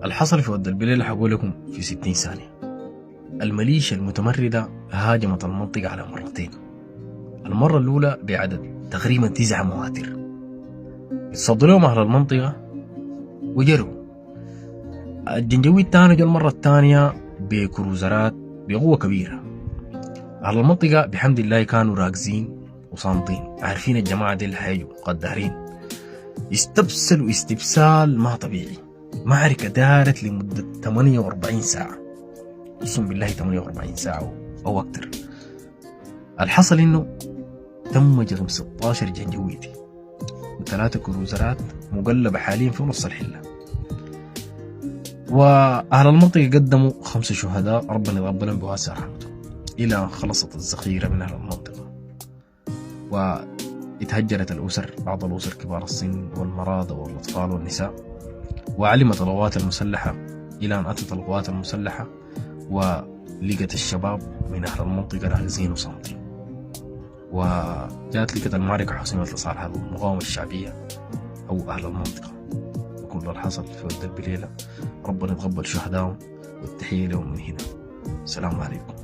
الحصل في ود البليل حقول لكم في 60 ثانية. الميليشيا المتمردة هاجمت المنطقة على مرتين. المرة الأولى بعدد تقريبا 9 مواتر، اتصدوا لهم أهل المنطقة وجروا. الجنجوي الثاني جو المرة الثانية بكروزرات بقوة كبيرة. أهل المنطقة بحمد الله كانوا راكزين وصامتين، عارفين الجماعة دي اللي حيجوا قدارين. استبسلوا استبسال ما طبيعي. معركة دارت لمدة 48 ساعة، اقسم بالله 48 ساعة أو أكتر. الحصل إنه تم جرم 16 جنجويتي و3 كروزرات مقلبة حاليا في نص الحلة. وأهل المنطقة قدموا 5 شهداء ربنا يتقبلهم بواسع رحمته، إلى أن خلصت الذخيرة من أهل المنطقة واتهجرت الأسر، بعض الأسر كبار السن والمرضى والأطفال والنساء. وعلمت القوات المسلحة إلى أن أتت القوات المسلحة ولقت الشباب من أهل المنطقة راكزين وصامتين. وجاءت لقت المعركة حسمت لصالح المقاومة الشعبية أو أهل المنطقة. وكل الحصل في ود البليلة ربنا يتقبل شهدائهم، والتحية لهم من هنا. السلام عليكم.